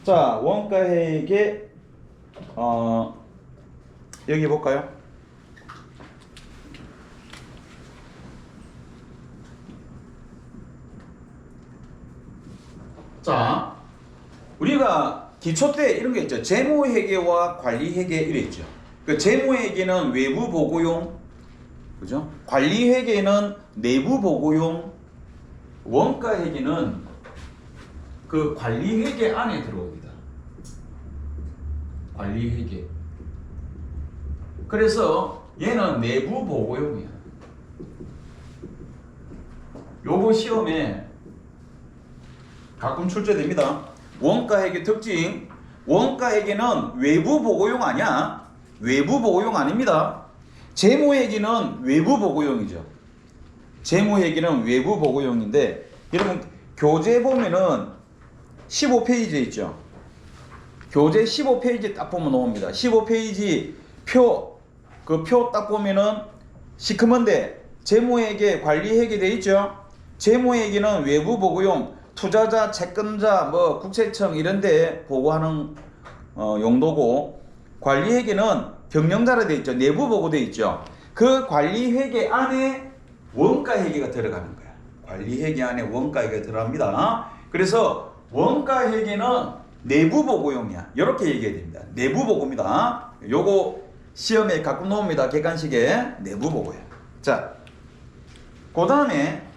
자, 원가액의 여기 볼까요? 자, 우리가 기초 때 이런 게 있죠. 재무회계와 관리회계 이래 있죠. 그 재무회계는 외부 보고용, 그죠? 관리회계는 내부 보고용, 원가회계는 그 관리회계 안에 들어옵니다. 관리회계. 그래서 얘는 내부 보고용이야. 요거 시험에 가끔 출제됩니다. 원가회계 특징. 원가회계는 외부 보고용 아니야. 외부 보고용 아닙니다. 재무회계는 외부 보고용이죠. 재무회계는 외부 보고용인데 여러분 교재 보면은 15페이지에 있죠. 교재 15페이지 딱 보면 나옵니다. 15페이지 표, 그 표 딱 보면은 시커먼데 재무회계, 관리회계 돼 있죠. 재무회계는 외부 보고용, 투자자, 채권자, 뭐 국세청 이런데 보고하는 용도고, 관리회계는 경영자로 돼 있죠. 내부 보고 돼 있죠. 그 관리회계 안에 원가회계가 들어가는 거야. 관리회계 안에 원가회계가 들어갑니다. 그래서 원가회계는 내부 보고용이야. 이렇게 얘기해야 됩니다. 내부 보고입니다. 요거 시험에 가끔 나옵니다. 객관식에 내부 보고야. 자, 그 다음에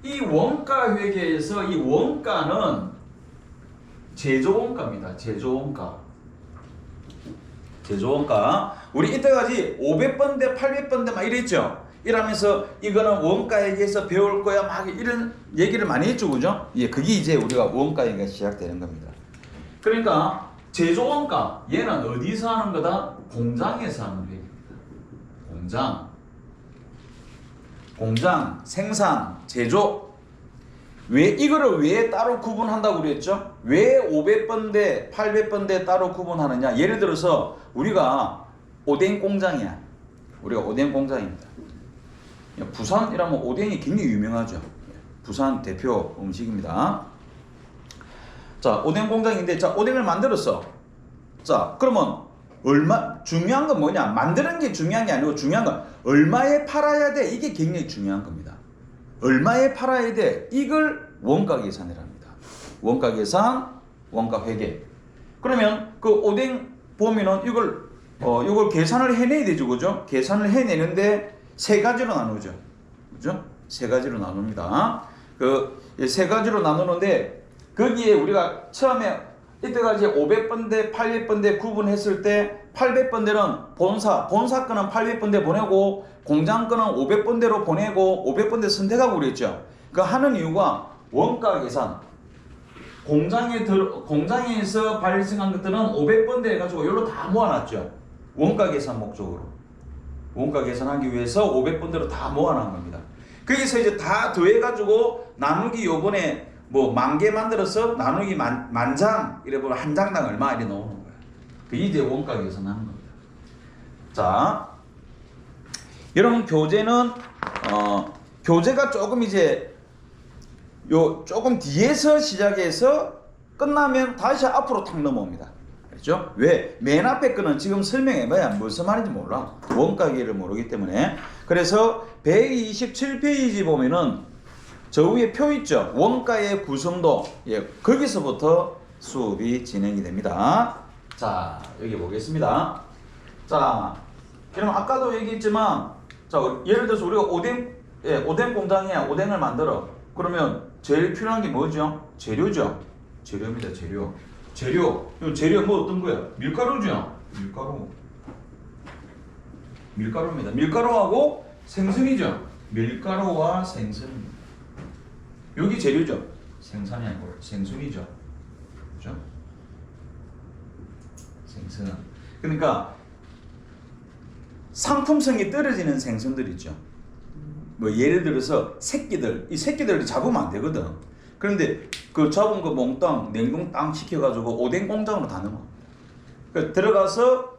이 원가회계에서 이 원가는 제조원가입니다. 제조원가. 제조원가. 우리 이때까지 500번대, 800번대 막 이랬죠. 이러면서 이거는 원가회계에서 배울 거야 막 이런 얘기를 많이 했죠. 그죠? 예, 그게 이제 우리가 원가회계가 시작되는 겁니다. 그러니까 제조원가 얘는 어디서 하는 거다? 공장에서 하는 회계입니다. 공장, 생산, 제조. 왜 이거를 왜 따로 구분한다고 그랬죠? 왜 500번대, 800번대 따로 구분하느냐? 예를 들어서 우리가 오뎅 공장이야. 우리가 오뎅 공장입니다. 부산이라면 오뎅이 굉장히 유명하죠. 부산 대표 음식입니다. 자, 오뎅 공장인데, 자, 오뎅을 만들었어. 자, 그러면 중요한 건 뭐냐? 만드는 게 중요한 게 아니고 중요한 건 얼마에 팔아야 돼? 이게 굉장히 중요한 겁니다. 얼마에 팔아야 돼? 이걸 원가 계산이랍니다. 원가 계산, 원가 회계. 그러면 그 오뎅 보면은 이걸 계산을 해내야 되죠. 그죠? 계산을 해내는데 세 가지로 나누죠. 그죠? 세 가지로 나눕니다. 세 가지로 나누는데 거기에 우리가 처음에 이때까지 500번대, 800번대 구분했을 때 800번대는 본사 거는 800번대 보내고 공장 거는 500번대로 보내고 500번대 선택하고 그랬죠. 그 하는 이유가 원가 계산. 공장에서 발생한 것들은 500번대 해가지고 여기로 다 모아놨죠. 원가 계산 목적으로. 원가 계산하기 위해서 500번대로 다 모아놓은 겁니다. 거기서 이제 다 더해가지고 나누기 요번에 뭐 10,000개 만들어서 나누기 만장 이래 보면 한 장당 얼마 이래 나오는 거야. 그게 이제 원가 계산하는 겁니다. 자, 여러분 교재가 조금 이제 조금 뒤에서 시작해서 끝나면 다시 앞으로 탁 넘어옵니다. 그렇죠? 왜? 맨 앞에 거는 지금 설명해봐야 무슨 말인지 몰라. 원가계를 모르기 때문에. 그래서 127페이지 보면은 저 위에 표 있죠? 원가의 구성도. 예, 거기서부터 수업이 진행이 됩니다. 자, 여기 보겠습니다. 자, 그럼 아까도 얘기했지만, 자, 예를 들어서 우리가 오뎅 공장에 오뎅을 만들어. 그러면 제일 필요한 게 뭐죠? 재료죠. 재료입니다. 재료 뭐 어떤 거야? 밀가루죠. 밀가루입니다. 밀가루하고 생선이죠. 밀가루와 생선입니다. 여기 재료죠. 생선이 아니고 생선이죠. 그렇죠? 생선. 그러니까 상품성이 떨어지는 생선들 있죠. 뭐 예를 들어서 이 새끼들 잡으면 안 되거든. 그런데 그 잡은 거 몽땅 냉동 땅 시켜가지고 오뎅 공장으로 다 넣어. 그 들어가서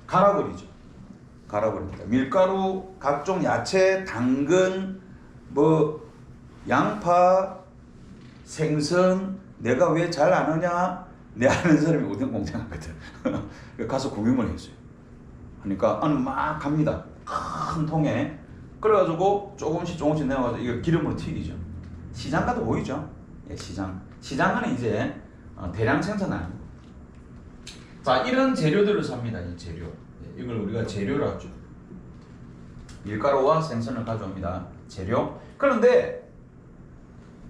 갈아버리죠. 갈아버립니다. 밀가루, 각종 야채, 당근, 뭐 양파, 생선. 내가 왜 잘 아느냐? 내 아는 사람이 우동 공장 하거든. 가서 구경을 했어요. 그러니까 막 갑니다. 큰 통에. 그래가지고 조금씩 내가지고 이거 기름으로 튀기죠. 시장가도 보이죠? 예, 시장은 이제 대량 생산하는 거. 자, 이런 재료들을 삽니다. 이 재료. 이걸 우리가 재료로 하죠. 밀가루와 생선을 가져옵니다. 재료. 그런데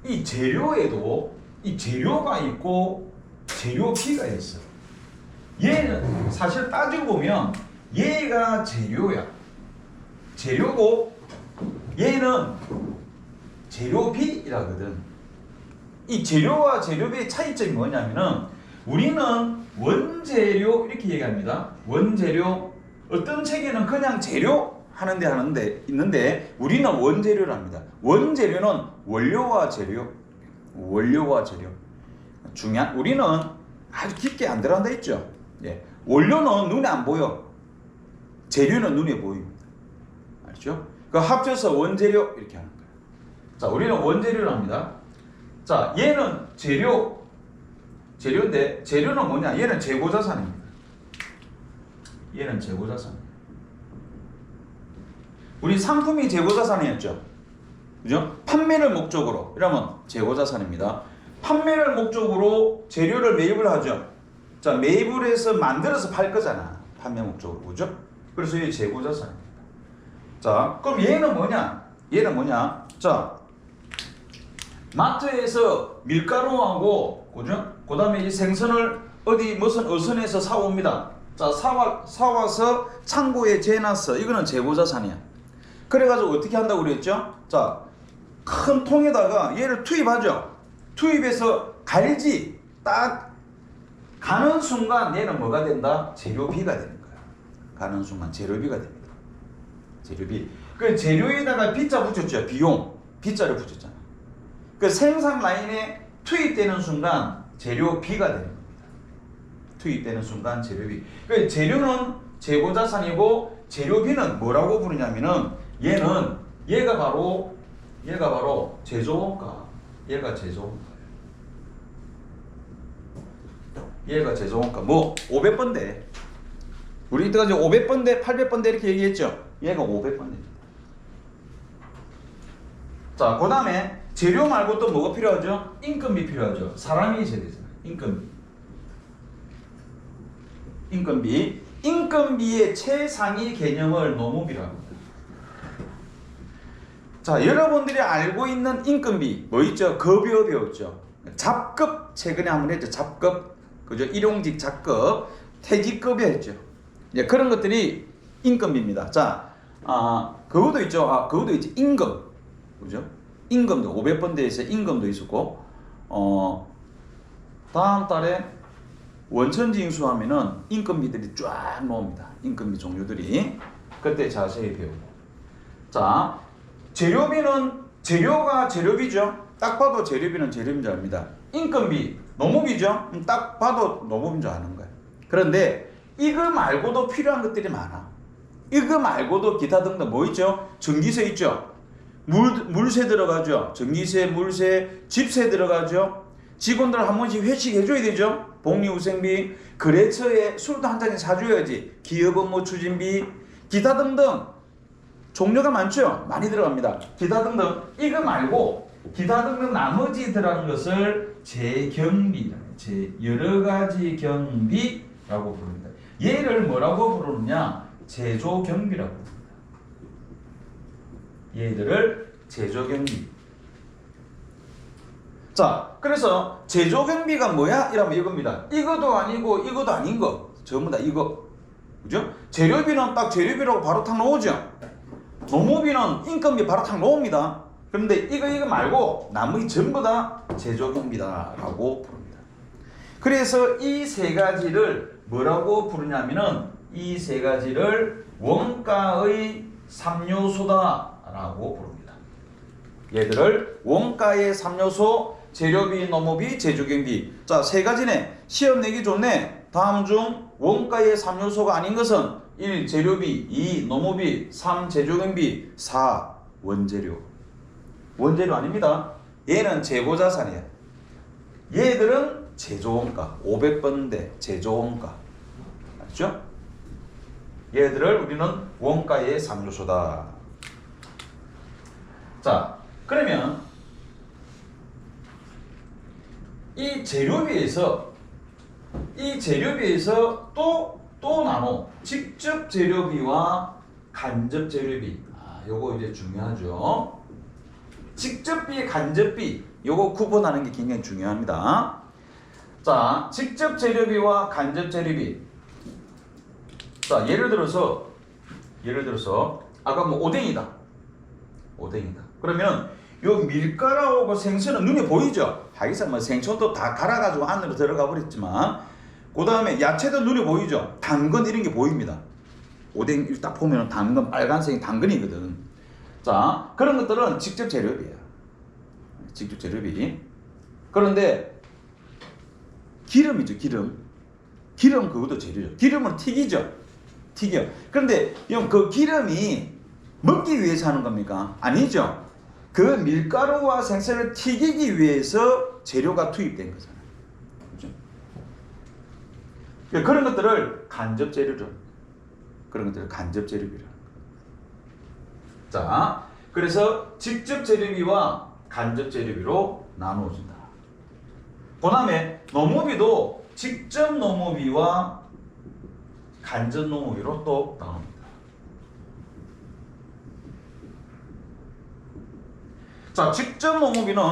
이 재료에도 이 재료가 있고 재료비가 있어. 얘는 사실 따지고 보면 얘가 재료야. 재료고 얘는 재료비라거든. 이 재료와 재료비의 차이점이 뭐냐면은 우리는 원재료 이렇게 얘기합니다. 원재료. 어떤 책에는 그냥 재료 하는데 있는데 우리는 원재료를 합니다. 원재료는 원료와 재료. 우리는 아주 깊게 안 들어간다 했죠. 예. 원료는 눈에 안 보여. 재료는 눈에 보입니다. 알죠? 그 합쳐서 원재료 이렇게 하는 거예요. 자, 우리는 원재료를 합니다. 자, 얘는 재료인데 재료는 뭐냐? 얘는 재고자산입니다. 얘는 재고자산. 우리 상품이 재고자산이었죠. 그죠? 판매를 목적으로 이러면 재고자산입니다. 판매를 목적으로 재료를 매입을 하죠. 자, 매입을 해서 만들어서 팔 거잖아. 판매 목적으로. 그죠? 그래서 이게 재고자산입니다. 자, 그럼 얘는 뭐냐? 자, 마트에서 밀가루하고, 그죠? 그 다음에 이 생선을 무슨 어선에서 사옵니다. 자, 사와서 창고에 재놨어. 이거는 재고자산이야. 그래가지고 어떻게 한다고 그랬죠? 자, 큰 통에다가 얘를 투입하죠. 투입해서 갈지. 딱 가는 순간 얘는 뭐가 된다? 재료비가 되는 거야. 가는 순간 재료비가 됩니다. 재료비. 그 재료에다가 비자 붙였죠. 비용. 비자를 붙였잖아. 그 생산 라인에 투입되는 순간 재료비가 되는 겁니다. 투입되는 순간 재료비. 그 재료는 재고자산이고 재료비는 뭐라고 부르냐면은 얘가 바로 제조원가. 얘가 제조원가. 뭐 500번대. 우리 이때까지 500번대, 800번대 이렇게 얘기했죠. 얘가 500번대입니다. 자, 그 다음에 재료 말고 또 뭐가 필요하죠? 인건비 필요하죠. 사람이 있어야 되잖아요. 인건비의 최상위 개념을 노무비라고 합니다. 자, 여러분들이 알고 있는 인건비 뭐 있죠? 급여 배웠죠. 잡급 최근에 한번 했죠. 잡급, 그죠? 일용직 잡급, 퇴직급여 했죠. 예, 그런 것들이 인건비입니다. 자, 그것도 있죠. 그것도 있지. 임금, 그죠? 임금도 500번대에서 임금도 있었고, 다음 달에 원천지 인수하면은 인건비들이 쫙 나옵니다. 인건비 종류들이 그때 자세히 배우고. 자, 재료가 재료비죠. 딱 봐도 재료비는 재료비인 줄 압니다. 인건비 노무비죠. 딱 봐도 노무비인 줄 아는 거예요. 그런데 이거 말고도 필요한 것들이 많아. 이거 말고도 기타 등등 뭐 있죠? 전기세 있죠. 물세 들어가죠. 전기세, 물세, 집세 들어가죠. 직원들 한 번씩 회식 해줘야 되죠. 복리후생비, 거래처에 술도 한 잔씩 사줘야지. 기업업무 추진비, 기타 등등 종류가 많죠. 많이 들어갑니다. 기타 등등. 이거 말고 기타 등등 나머지 들어가는 것을 재경비, 여러가지 경비라고 부릅니다. 얘를 뭐라고 부르느냐? 제조경비라고 부릅니다. 얘들을 제조경비. 자, 그래서 제조경비가 뭐야? 이러면 이겁니다. 이것도 아니고 이것도 아닌 거. 전부 다 이거. 그죠? 재료비는 딱 재료비라고 바로 탁 나오죠. 노무비는 인건비 바로 탁 나옵니다. 그런데 이거 말고 나머지 전부 다 제조경비다라고 부릅니다. 그래서 이 세 가지를 뭐라고 부르냐면은 이 세 가지를 원가의 3요소다라고 부릅니다. 얘들을 원가의 3요소, 재료비, 노무비, 제조경비. 자, 세 가지네. 시험 내기 좋네. 다음 중 원가의 3요소가 아닌 것은 1. 재료비, 2. 노무비, 3. 제조경비, 4. 원재료. 원재료 아닙니다. 얘는 재고자산이야. 얘들은 제조원가, 500번대 제조원가. 맞죠? 얘들을 우리는 원가의 3요소다. 자, 그러면 이 재료비에서 또 나눠. 직접 재료비와 간접 재료비. 요거 이제 중요하죠. 직접비, 간접비. 요거 구분하는 게 굉장히 중요합니다. 자, 직접 재료비와 간접 재료비. 자, 예를 들어서 아까 뭐 오뎅이다. 그러면 요 밀가루하고 생선은 눈에 보이죠? 하기사 뭐 생선도 다 갈아가지고 안으로 들어가 버렸지만, 그 다음에 야채도 눈에 보이죠? 당근 이런 게 보입니다. 오뎅 딱 보면 당근, 빨간색이 당근이거든. 자, 그런 것들은 직접 재료비예요. 직접 재료비. 그런데 기름이죠, 기름 그것도 재료죠. 기름은 튀겨. 그런데 그 기름이 먹기 위해서 하는 겁니까? 아니죠. 그 밀가루와 생선을 튀기기 위해서 재료가 투입된 거잖아요. 그렇죠? 그런 것들을 간접 재료로, 그런 것들을 간접 재료비라. 자, 그래서 직접 재료비와 간접 재료비로 나누어진다. 그 다음에 농업비도 직접 농업비와 간접 농업비로 또 나눕니다. 자, 직접 농업비는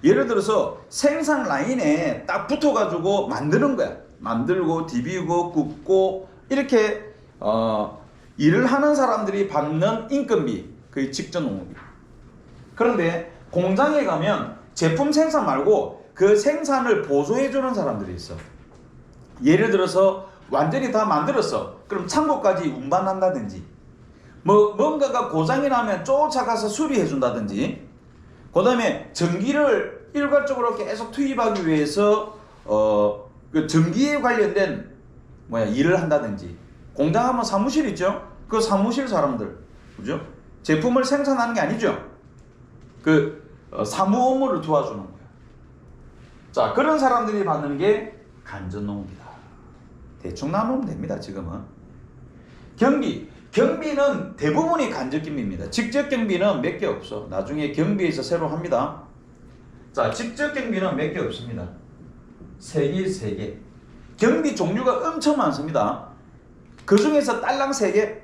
예를 들어서 생산 라인에 딱 붙어가지고 만드는 거야. 만들고 디비고 굽고 이렇게 일을 하는 사람들이 받는 인건비, 그게 직접 농업비. 그런데 공장에 가면 제품 생산 말고 그 생산을 보조해주는 사람들이 있어. 예를 들어서 완전히 다 만들었어. 그럼 창고까지 운반한다든지, 뭔가가 고장이 나면 쫓아가서 수리해준다든지, 그 다음에 전기를 일괄적으로 계속 투입하기 위해서 그 전기에 관련된 일을 한다든지, 공장하면 사무실 있죠? 그 사무실 사람들, 그죠? 제품을 생산하는 게 아니죠? 사무 업무를 도와주는 거예요. 자, 그런 사람들이 받는 게 간접농업이다. 대충 나누면 됩니다, 지금은. 경비는 대부분이 간접 경비입니다. 직접 경비는 몇 개 없어. 나중에 경비에서 새로 합니다. 자, 직접 경비는 몇 개 없습니다. 3개. 경비 종류가 엄청 많습니다. 그 중에서 딸랑 3개.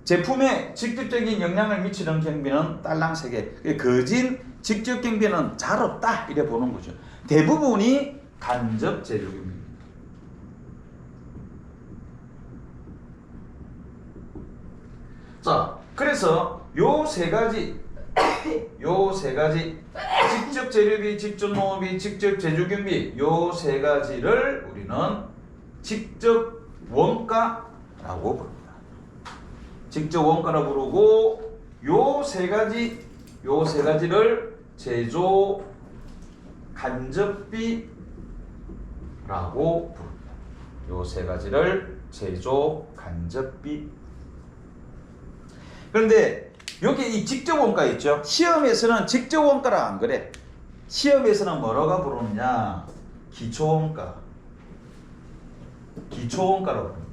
제품에 직접적인 영향을 미치는 경비는 딸랑 3개. 거진 직접 경비는 잘 없다, 이래 보는 거죠. 대부분이 간접 재료 경비입니다. 자, 그래서 요 세 가지 직접 재료비, 직접 농업비, 직접 제조 경비, 요 세 가지를 우리는 직접 원가라고 부릅니다. 직접 원가라고 부르고, 요 세 가지를 제조 간접비라고 부릅니다. 요 세 가지를 제조 간접비. 그런데 여기 이 직접 원가 있죠? 시험에서는 직접 원가라 안 그래. 시험에서는 뭐라고 부르느냐? 기초원가라고 부릅니다.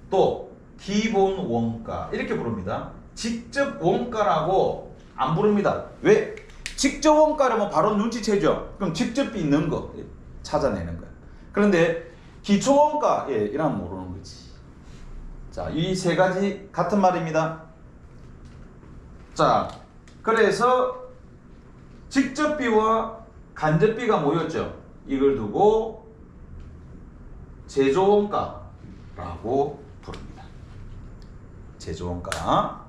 또 기본 원가 이렇게 부릅니다. 직접 원가라고 안 부릅니다. 왜? 직접 원가라면 바로 눈치채죠. 그럼 직접비 있는 거 찾아내는 거야. 그런데 기초 원가, 이러면 모르는 거지. 자, 이 세 가지 같은 말입니다. 자, 그래서 직접비와 간접비가 모였죠. 이걸 두고 제조원가라고 부릅니다. 제조원가.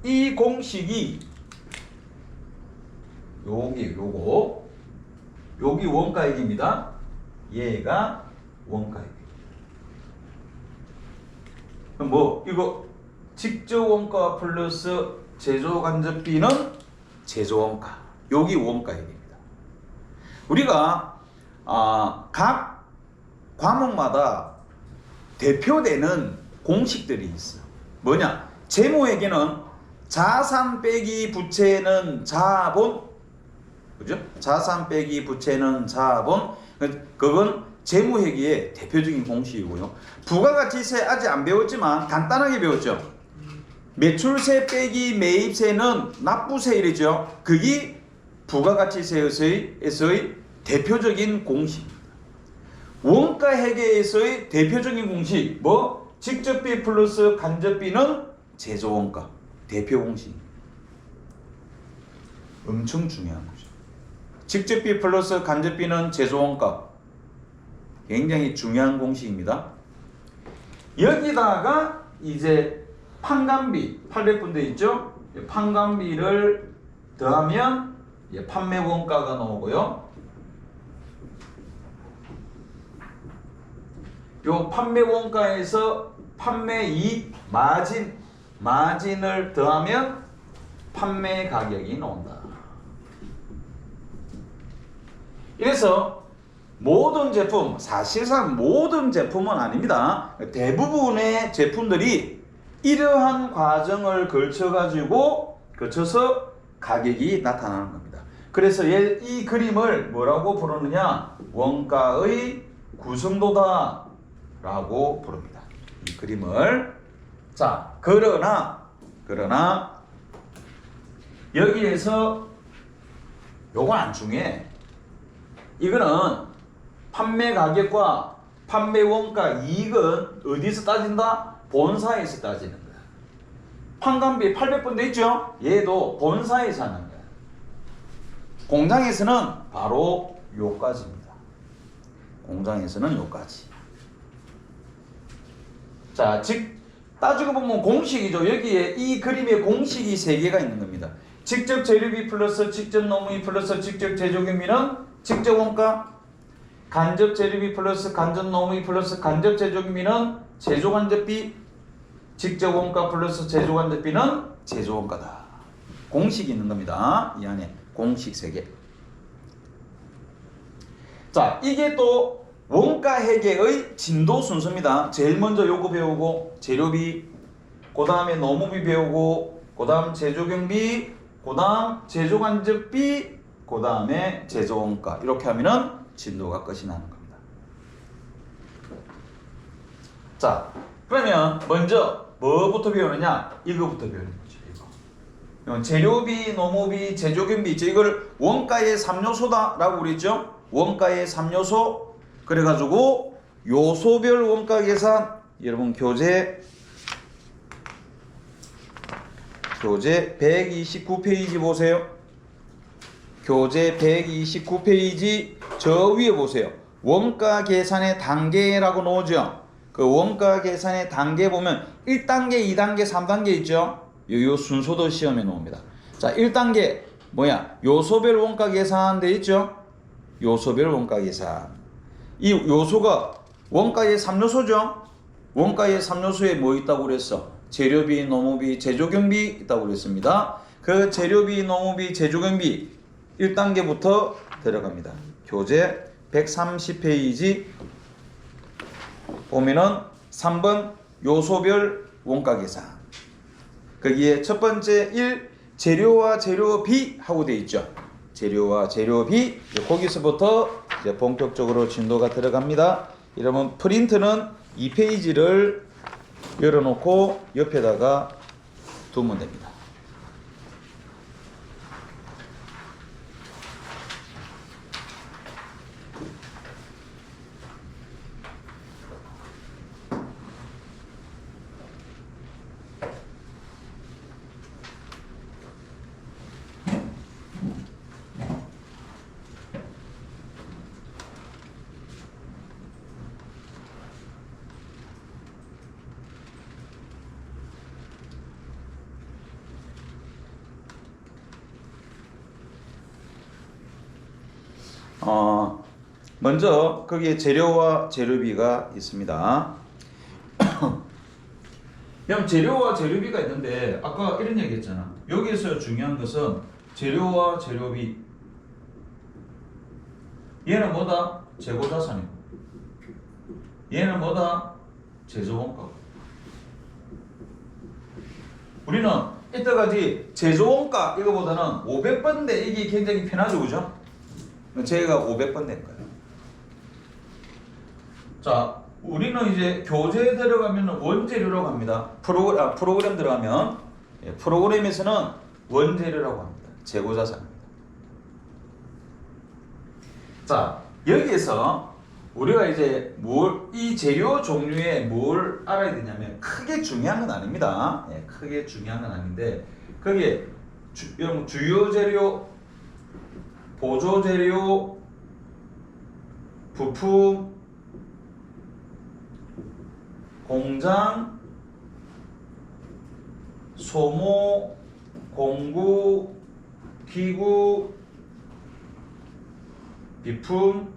이 공식이 여기 원가액입니다. 얘가 원가액. 그럼 이거 직접 원가 플러스 제조 간접비는 제조 원가. 여기 원가액입니다. 우리가 각 과목마다 대표되는 공식들이 있어. 뭐냐? 재무회계는 자산 빼기 부채는 자본, 그죠? 자산 빼기 부채는 자본. 그건 재무회계의 대표적인 공식이고요. 부가가치세 아직 안 배웠지만 간단하게 배웠죠. 매출세 빼기 매입세는 납부세 이랬죠. 그게 부가가치세에서의 대표적인 공식입니다. 원가회계에서의 대표적인 공식 뭐? 직접비 플러스 간접비는 제조원가 대표 공식입니다. 엄청 중요한 거죠. 직접비 플러스 간접비는 제조원가 굉장히 중요한 공식입니다. 여기다가 이제 판관비 800분대 있죠? 판관비를 더하면 판매 원가가 나오고요. 요 판매 원가에서 판매 이익 마진을 더하면 판매 가격이 나온다. 이래서 모든 제품, 사실상 모든 제품은 아닙니다. 대부분의 제품들이 이러한 과정을 거쳐서 가격이 나타나는 겁니다. 그래서 이 그림을 뭐라고 부르느냐? 원가의 구성도다 라고 부릅니다. 이 그림을. 자, 그러나 여기에서 요건 안 중요해. 이거는 판매 가격과 판매 원가 이익은 어디서 따진다? 본사에서 따지는 거야. 판관비 800번 돼 있죠? 얘도 본사에서 하는 거야. 공장에서는 바로 요까지입니다. 공장에서는 요까지. 자, 즉 따지고 보면 공식이죠. 여기에 이 그림에 공식이 3개가 있는 겁니다. 직접 재료비 플러스 직접 노무비 플러스 직접 제조경비는 직접 원가, 간접 재료비 플러스 간접 노무비 플러스 간접 제조경비는 제조간접비, 직접 원가 플러스 제조간접비는 제조원가다. 공식이 있는 겁니다. 이 안에 공식 3개. 자, 이게 또 원가회계의 진도 순서입니다. 제일 먼저 요거 배우고 재료비, 그 다음에 노무비 배우고, 그 다음 제조경비, 그 다음 제조간접비, 그 다음에 제조원가. 이렇게 하면은 진도가 끝이 나는 겁니다. 자, 그러면 먼저 뭐부터 배우느냐? 이거부터 배우는 거죠. 이거. 재료비, 노무비, 제조경비 있죠. 이걸 원가의 3요소다 라고 그랬죠. 원가의 3요소. 그래가지고 요소별 원가 계산, 여러분 교재 129페이지 보세요. 교재 129페이지 저 위에 보세요. 원가 계산의 단계라고 나오죠. 그 원가 계산의 단계 보면 1단계, 2단계, 3단계 있죠. 요 순서도 시험에 나옵니다. 자, 1단계 뭐야? 요소별 원가 계산 돼 있죠. 요소별 원가 계산. 이 요소가 원가의 3요소죠. 원가의 3요소에 뭐 있다고 그랬어? 재료비, 노무비, 제조경비 있다고 그랬습니다. 그 재료비, 노무비, 제조경비 1단계부터 들어갑니다. 교재 130페이지 보면은 3번 요소별 원가 계산. 거기에 첫 번째 1 재료와 재료비 하고 돼 있죠. 재료와 재료비. 거기서부터 이제 본격적으로 진도가 들어갑니다. 여러분 프린트는 2페이지를 열어놓고 옆에다가 두면 됩니다. 먼저 거기에 재료와 재료비가 있습니다. 그럼 재료와 재료비가 있는데 아까 이런 얘기 했잖아. 여기서 중요한 것은 재료와 재료비. 얘는 뭐다? 재고자산이고 얘는 뭐다? 제조원가. 우리는 이때까지 제조원가 이거보다는 500번대 이게 굉장히 편하죠, 그죠? 제가 500번대인 거예요. 자, 우리는 이제 교재에 들어가면 원재료라고 합니다. 프로그램 들어가면 프로그램에서는 원재료라고 합니다. 재고자산입니다. 자, 여기에서 우리가 이제 이 재료 종류에 뭘 알아야 되냐면 크게 중요한 건 아닙니다. 크게 중요한 건 아닌데 거기에 여러분 주요 재료, 보조 재료, 부품, 공장, 소모, 공구, 기구, 비품,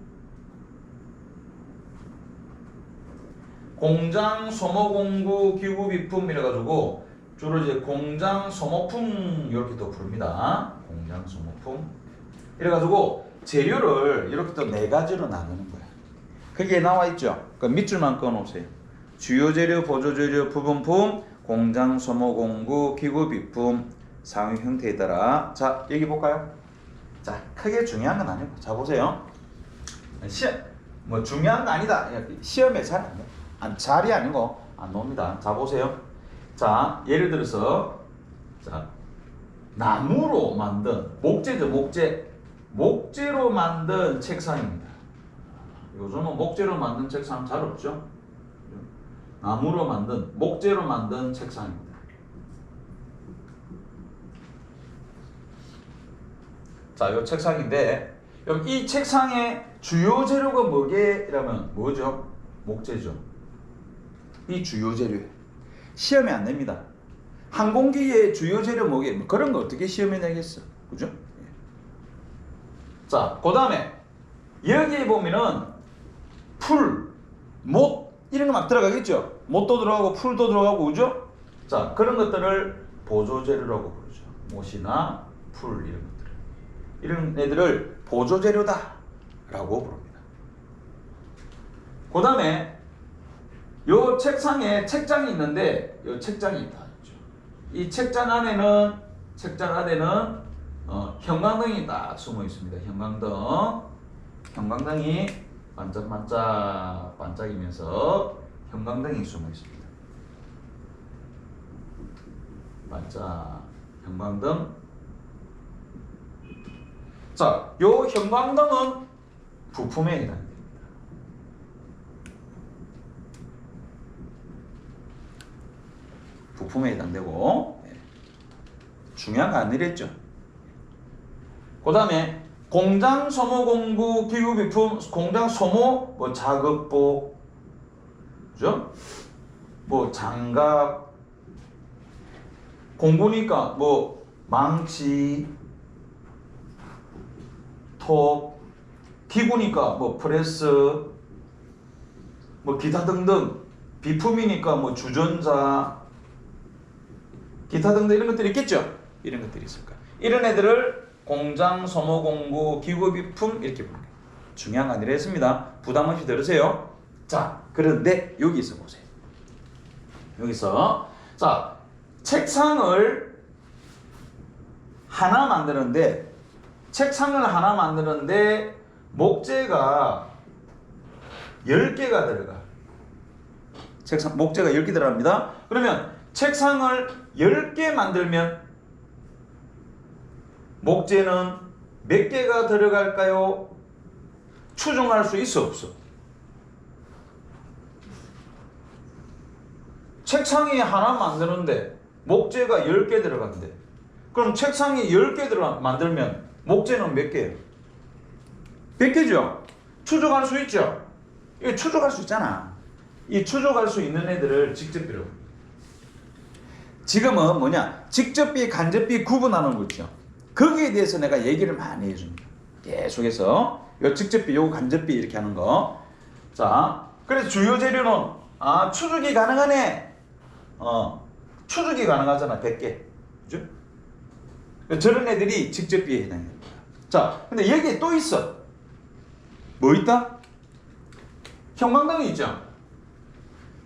공장, 소모, 공구, 기구, 비품 이래가지고 주로 이제 공장, 소모품 이렇게 또 부릅니다. 공장, 소모품 이래가지고 재료를 이렇게 또 네 가지로 나누는 거예요. 거기에 나와 있죠. 그 밑줄만 꺼놓으세요. 주요 재료, 보조 재료, 부품품, 공장, 소모, 공구, 기구, 비품, 상위 형태에 따라. 자, 여기 볼까요? 자, 크게 중요한 건 아니고. 자, 보세요. 뭐 중요한 거 아니다. 시험에 잘 안 돼. 잘이 아니고 안 나옵니다. 자, 보세요. 자, 예를 들어서 자, 나무로 만든 목재죠, 목재로 만든 책상입니다. 요즘은 목재로 만든 책상 잘 없죠? 목재로 만든 책상입니다. 자, 요 책상인데 그럼 이 책상의 주요 재료가 뭐게라면 뭐죠? 목재죠. 이 주요 재료. 시험에 안 냅니다. 항공기의 주요 재료 뭐게? 뭐 그런 거 어떻게 시험에 내겠어? 그죠? 자, 그 다음에 여기에 보면은 풀, 못 이런 거 막 들어가겠죠? 못도 들어가고 풀도 들어가고 그죠? 자, 그런 것들을 보조 재료라고 부르죠. 못이나 풀 이런 것들. 이런 애들을 보조 재료다 라고 부릅니다. 그 다음에 요 책상에 책장이 있는데 요 책장이 있다. 이 책장 안에는 형광등이 딱 숨어 있습니다. 형광등이 반짝이면서 형광등이 숨어 있습니다. 반짝 형광등. 자, 요 형광등은 부품에 해당됩니다. 부품에 해당되고 중요한 거 아니랬죠. 그 다음에 공장 소모 공구 기구 비품 공장 소모 뭐 작업복 그죠? 뭐 장갑 공구니까 뭐 망치 톱 기구니까 뭐 프레스 뭐 기타 등등 비품이니까 뭐 주전자 기타 등등 이런 것들이 있겠죠? 이런 것들이 있을까? 이런 애들을 공장, 소모, 공구, 기구, 비품 이렇게 부르는 거예요. 중요한 거 아니라 했습니다. 부담 없이 들으세요. 자, 그런데 여기서 보세요. 여기서 자, 책상을 하나 만드는데 목재가 10개가 들어가. 목재가 10개 들어갑니다. 그러면 책상을 10개 만들면 목재는 몇 개가 들어갈까요? 추정할 수 있어 없어? 책상이 하나 만드는데 목재가 10개 들어간대. 그럼 책상이 10개 만들면 목재는 몇 개예요? 100개죠? 추정할 수 있죠? 이거 추정할 수 있잖아. 이 추정할 수 있는 애들을 직접비로. 지금은 뭐냐? 직접비, 간접비 구분하는 거 있죠. 거기에 대해서 내가 얘기를 많이 해줍니다. 계속해서 요 직접비, 요 간접비 이렇게 하는 거. 자, 그래서 주요 재료는 추적이 가능하네. 추적이 가능하잖아. 100개. 그죠? 저런 애들이 직접비에 해당됩니다. 자, 근데 여기에 또 있어. 뭐 있다? 형광등이 있죠.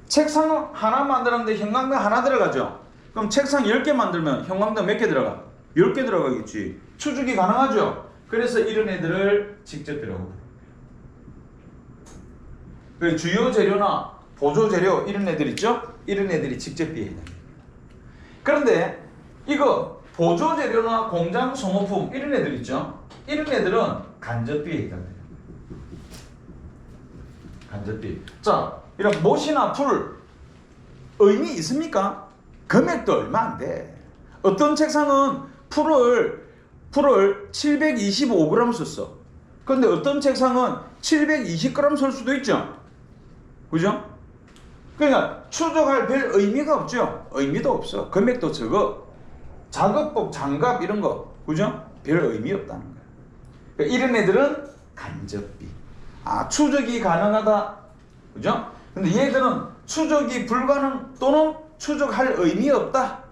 책상 하나 만들었는데 형광등 하나 들어가죠. 그럼 책상 10개 만들면 형광등 몇 개 들어가? 10개 들어가겠지. 추적이 가능하죠? 그래서 이런 애들을 직접 비라고. 그 주요 재료나 보조 재료 이런 애들 있죠? 이런 애들이 직접 비에 해당합니다. 그런데 이거 보조 재료나 공장 소모품 이런 애들 있죠? 이런 애들은 간접비에 해당돼요. 간접비. 자, 이런 못이나 풀 의미 있습니까? 금액도 얼마 안 돼. 어떤 책상은 풀을 725g 썼어. 그런데 어떤 책상은 720g 쓸 수도 있죠. 그죠? 그러니까 추적할 별 의미가 없죠. 의미도 없어. 금액도 적어. 작업복, 장갑 이런 거, 그죠? 별 의미 없다는 거야. 그러니까 이런 애들은 간접비. 아, 추적이 가능하다, 그죠? 근데 얘들은 추적이 불가능 또는 추적할 의미 없다.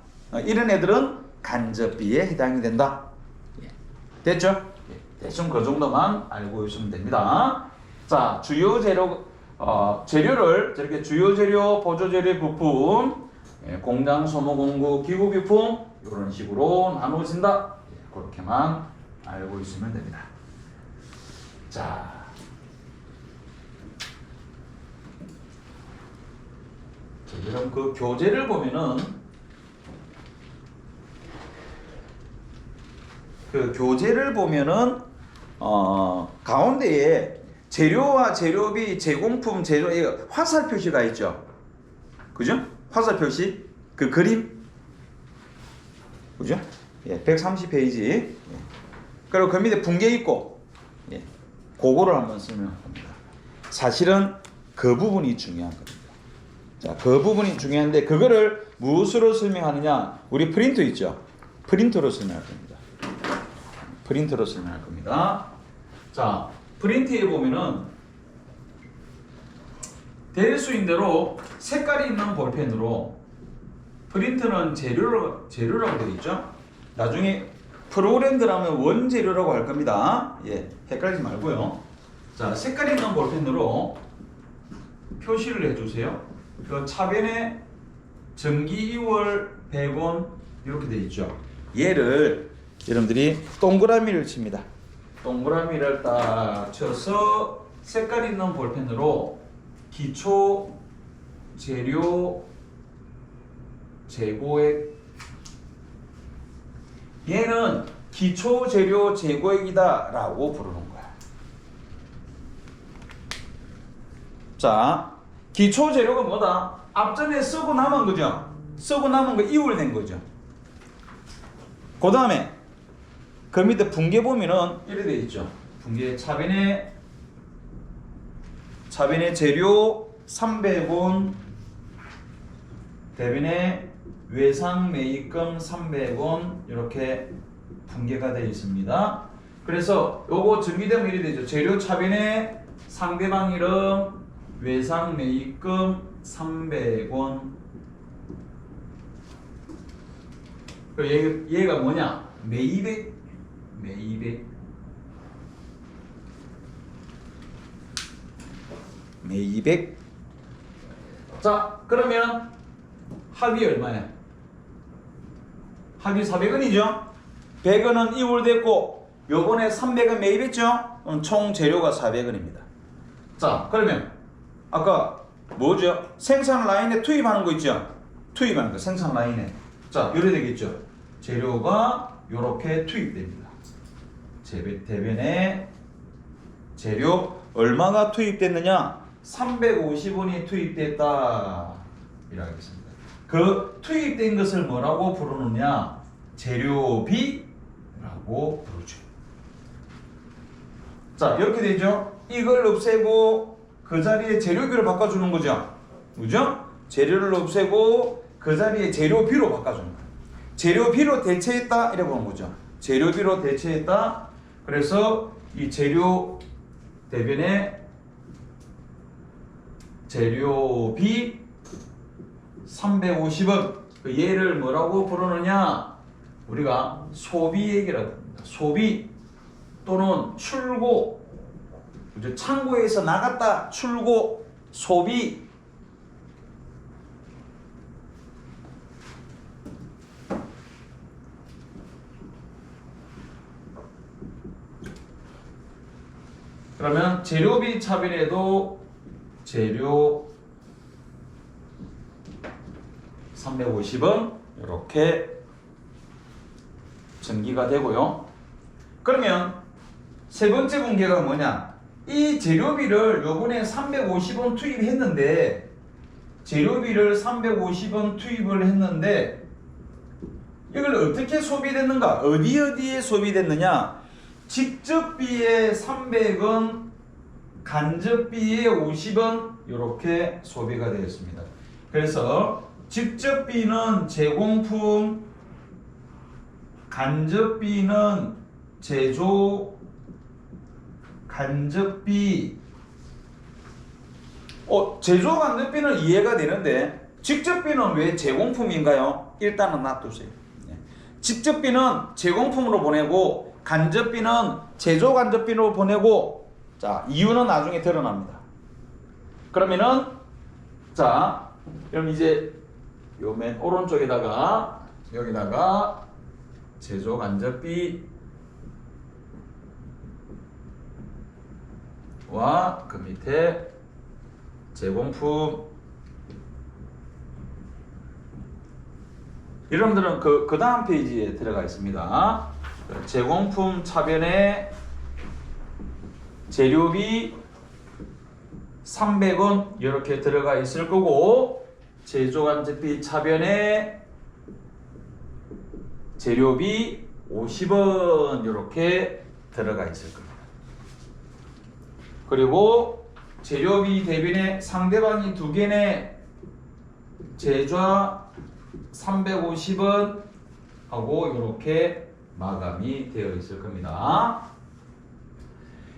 이런 애들은 간접비에 해당이 된다. 됐죠? 대충 그 정도만 알고 있으면 됩니다. 자, 주요 재료, 재료를 저렇게 주요 재료, 보조 재료 부품, 공장 소모 공구, 기구 비품 이런 식으로 나눠진다. 그렇게만 알고 있으면 됩니다. 자, 그럼 그 교재를 보면은 가운데에 재료와 재료비, 제공품, 재료 화살 표시가 있죠. 그죠? 화살 표시 그 그림, 그죠? 130페이지. 그리고 그 밑에 분계 있고, 그거를 한번 설명합니다. 사실은 그 부분이 중요한 겁니다. 자, 그 부분이 중요한데 그거를 무엇으로 설명하느냐? 우리 프린터 있죠? 프린터로 설명할 겁니다. 프린터로 설명할 겁니다. 자, 프린터에 보면은 대수인대로 색깔이 있는 볼펜으로 프린터는 재료라고 되어 있죠? 나중에 프로그램 들어가면 원재료라고 할 겁니다. 헷갈리지 말고요. 자, 색깔 있는 볼펜으로 표시를 해주세요. 그 차변에 전기 2월 100원 이렇게 되어 있죠. 얘를 여러분들이 동그라미를 칩니다. 동그라미를 딱 쳐서 색깔 있는 볼펜으로 기초 재료 재고액, 얘는 기초 재료 재고액이다 라고 부르는 거야. 자, 기초 재료가 뭐다? 앞전에 쓰고 남은 거죠. 쓰고 남은 거 이월된 거죠. 그 다음에 그 밑에 분계 보면은 이렇게 돼 있죠. 분계 차변에 재료 300원, 대변에 외상 매입금 300원 이렇게 분계가 되어 있습니다. 그래서 요거 정리되면 이렇게 되죠. 재료 차변에 상대방 이름, 외상 매입금 300원. 얘가 뭐냐? 매입액. 자, 그러면 합이 얼마야? 합이 400원이죠? 100원은 이월됐고 요번에 300원 매입했죠? 그럼 총 재료가 400원입니다. 자, 그러면 아까 뭐죠? 생산 라인에 투입하는 거 있죠? 투입하는 거, 생산 라인에. 자, 요래 되겠죠? 재료가 요렇게 투입됩니다. 대변에 재료 얼마가 투입됐느냐? 350원이 투입됐다. 이라고 하겠습니다. 그 투입된 것을 뭐라고 부르느냐? 재료비라고 부르죠. 자, 이렇게 되죠? 이걸 없애고 그 자리에 재료비로 바꿔주는 거죠. 그죠? 재료를 없애고 그 자리에 재료비로 바꿔주는 거예요. 재료비로 대체했다 이래 보는 거죠. 재료비로 대체했다. 그래서 이 재료 대변에 재료비 350원. 그 얘를 뭐라고 부르느냐? 우리가 소비액이라고 합니다. 소비 또는 출고. 그죠? 창고에서 나갔다 출고 소비. 그러면 재료비 차변에도 재료 350원 이렇게 전기가 되고요. 그러면 세 번째 분계가 뭐냐? 이 재료비를 요번에 350원 투입했는데 재료비를 350원 투입을 했는데 이걸 어떻게 소비됐는가? 어디에 소비됐느냐? 직접비에 300원, 간접비에 50원 이렇게 소비가 되었습니다. 그래서 직접비는 제공품, 간접비는 제조, 간접비. 제조 간접비는 이해가 되는데 직접비는 왜 제공품인가요? 일단은 놔두세요. 직접비는 제공품으로 보내고 간접비는 제조 간접비로 보내고, 자, 이유는 나중에 드러납니다. 그러면은 자, 그럼 이제 요 맨 오른쪽에다가 여기다가 제조 간접비와 그 밑에 제공품. 여러분들은 그 다음 페이지에 들어가 있습니다. 제공품 차변에 재료비 300원 이렇게 들어가 있을 거고, 제조간접비 차변에 재료비 50원 이렇게 들어가 있을 겁니다. 그리고 재료비 대변에 상대방이 두 개네, 제좌 350원 하고 이렇게 마감이 되어 있을 겁니다.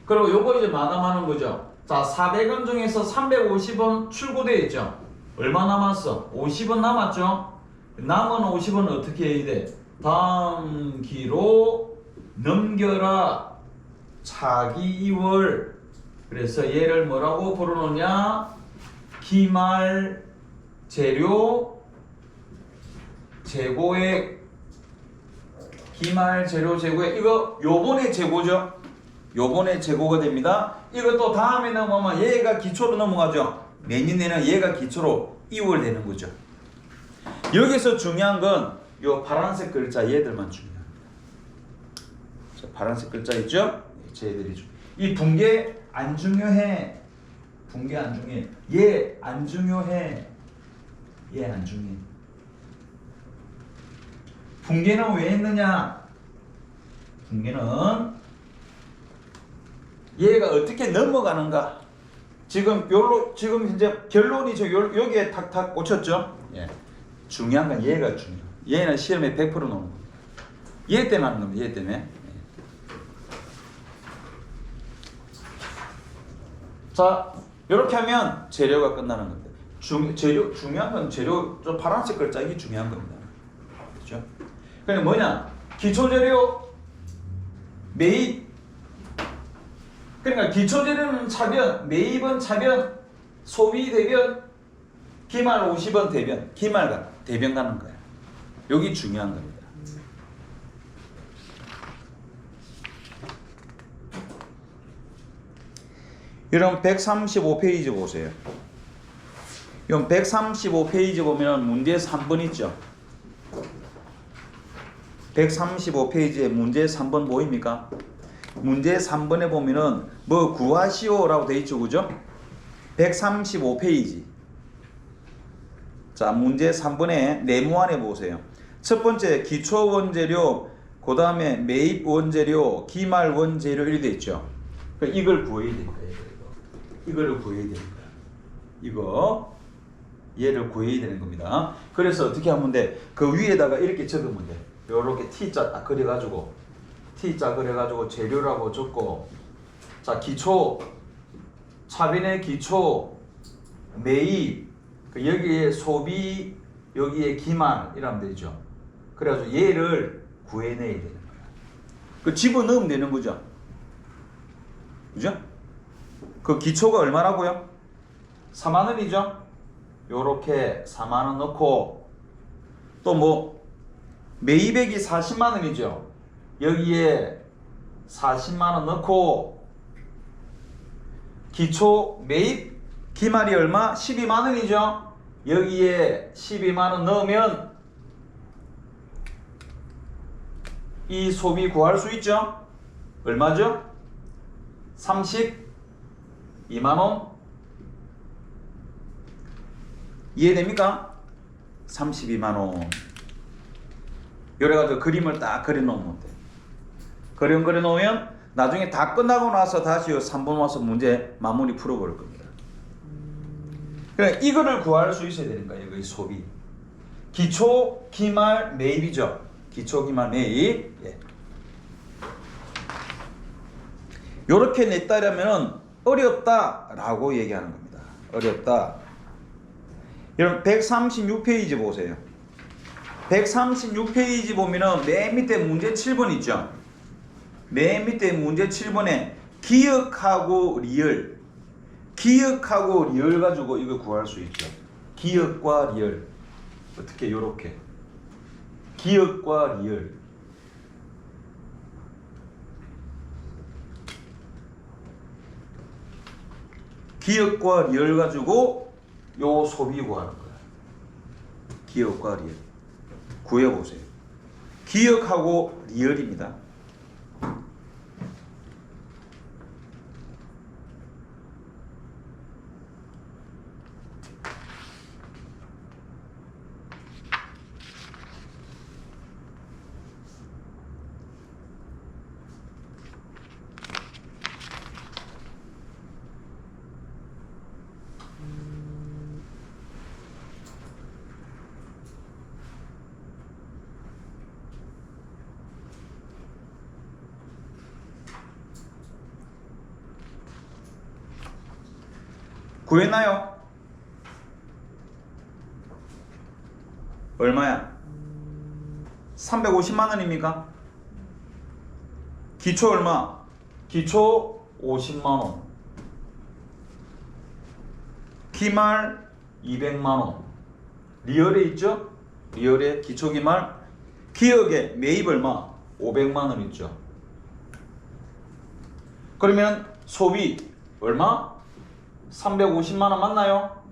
그리고 요거 이제 마감하는 거죠. 자, 400원 중에서 350원 출고되어 있죠. 얼마 남았어? 50원 남았죠. 남은 50원 어떻게 해야 돼? 다음 기로 넘겨라. 차기 2월. 그래서 얘를 뭐라고 부르느냐? 기말 재료 재고액. 기말 재료 재고액. 이거 요번에 재고죠. 요번에 재고가 됩니다. 이것도 다음에 넘어가면 얘가 기초로 넘어가죠. 내년에는 얘가 기초로 2월 되는 거죠. 여기서 중요한 건 요 파란색 글자 얘들만 중요합니다. 자, 파란색 글자 있죠? 쟤들이 중요해요. 이 분계 안 중요해. 분계 안 중요해. 얘 안 중요해. 얘 안 중요해. 분계는 왜 했느냐? 분계는 얘가 어떻게 넘어가는가? 지금 이제 결론이 여기에 탁탁 꽂혔죠? 예. 중요한 건 얘가 중요해요. 얘는 시험에 100% 나오는 겁니다. 얘 때문에 하는 겁니다. 얘 때문에. 예. 자, 이렇게 하면 재료가 끝나는 겁니다. 중요한 건 재료, 저 파란색 글자 이게 중요한 겁니다. 그렇죠? 그러니까 뭐냐? 기초재료 매입. 그러니까 기초재료는 차변, 매입은 차변, 소비 대변, 기말 50원 대변, 기말가 대변 가는 거야. 여기 중요한 겁니다. 이런 135페이지 보세요. 이 135페이지 보면 문제 3번 있죠. 135페이지에 문제 3번 뭐입니까? 문제 3번에 보면은 뭐 구하시오라고 돼 있죠. 그죠? 135페이지. 자, 문제 3번에 네모안에 보세요. 첫 번째 기초 원재료, 그 다음에 매입 원재료, 기말 원재료 이렇게 돼 있죠. 그러니까 이걸 구해야 됩니다. 이거를 구해야 됩니다. 이거 얘를 구해야 되는 겁니다. 그래서 어떻게 하면 돼? 그 위에다가 이렇게 적으면 돼. 요렇게 T자 딱 그려가지고 재료라고 적고, 자, 기초, 차변의 기초, 매입, 여기에 소비, 여기에 기말 이러면 되죠. 그래가지고 얘를 구해내야 되는 거야. 그 집어넣으면 되는 거죠. 그죠? 그 기초가 얼마라고요? 4만 원이죠. 요렇게 4만 원 넣고, 또 뭐 매입액이 40만 원이죠. 여기에 40만 원 넣고, 기초 매입 기말이 얼마? 12만 원이죠. 여기에 12만 원 넣으면 이 소비 구할 수 있죠. 얼마죠? 32만 원. 이해됩니까? 32만 원. 요래가지고 그림을 딱 그려놓으면 돼. 그림 그려놓으면 나중에 다 끝나고 나서 다시 3번 와서 문제 마무리 풀어버릴 겁니다. 그러니까 이거를 구할 수 있어야 되는 거예요. 이 소비. 기초 기말 매입이죠. 기초 기말 매입. 예. 요렇게 냈다라면 어렵다라고 얘기하는 겁니다. 어렵다. 여러분 136페이지 보세요. 136페이지 보면은 맨 밑에 문제 7번 있죠. 맨 밑에 문제 7번에 기역하고 리을. 기역하고 리을 가지고 이거 구할 수 있죠. 기역과 리을. 어떻게 요렇게. 기역과 리을. 기역과 리을 가지고 요 소비 구하는 거야. 기역과 리을. 구해보세요. 기역하고 리을입니다. 구했나요? 얼마야? 350만 원입니까? 기초 얼마? 기초 50만 원. 기말 200만 원. 리얼에 있죠? 리얼에 기초 기말. 기역에 매입 얼마? 500만 원 있죠. 그러면 소비 얼마? 350만 원 맞나요?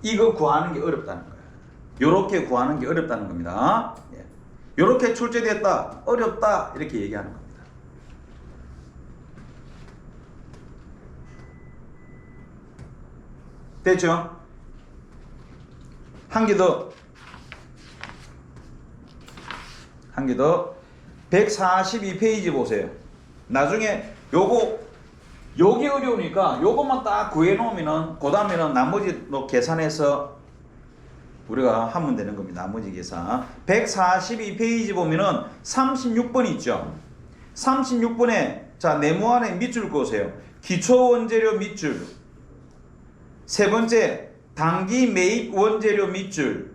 이거 구하는 게 어렵다는 거예요. 요렇게 구하는 게 어렵다는 겁니다. 예. 요렇게 출제됐다, 어렵다 이렇게 얘기하는 겁니다. 됐죠? 한 개 더. 한 개 더. 142페이지 보세요. 나중에 요거 여기 어려우니까 요것만 딱 구해놓으면은 그 다음에는 나머지 계산해서 우리가 하면 되는 겁니다. 나머지 계산. 142페이지 보면은 36번 있죠. 36번에 자 네모안에 밑줄 그으세요. 기초 원재료 밑줄. 세 번째 단기 매입 원재료 밑줄.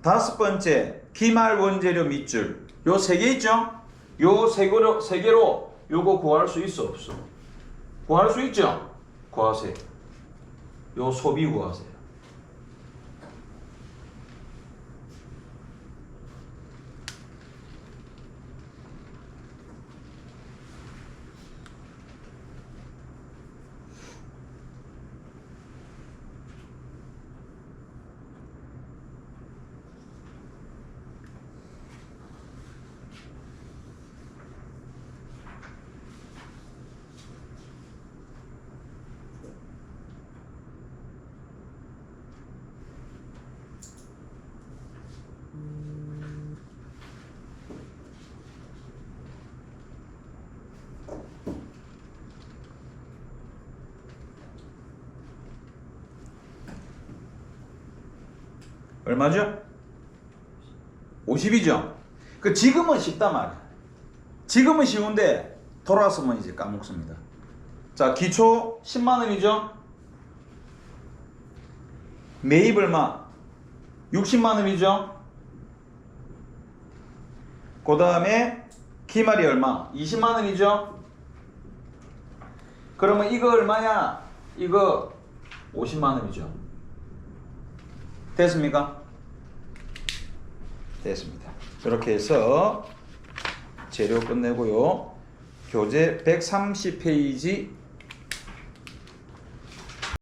다섯 번째 기말 원재료 밑줄. 요 세 개 있죠. 요 세 개로 요거 구할 수 있어 없어? 구할 수 있죠? 구하세요. 요 소비 구하세요. 얼마죠? 50이죠? 그 지금은 쉽단 말이야. 지금은 쉬운데 돌아서면 이제 까먹습니다. 자, 기초 10만 원이죠? 매입 얼마? 60만 원이죠? 그 다음에 기말이 얼마? 20만 원이죠? 그러면 이거 얼마야? 이거 50만 원이죠? 됐습니까? 됐습니다. 이렇게 해서 재료 끝내고요. 교재 130페이지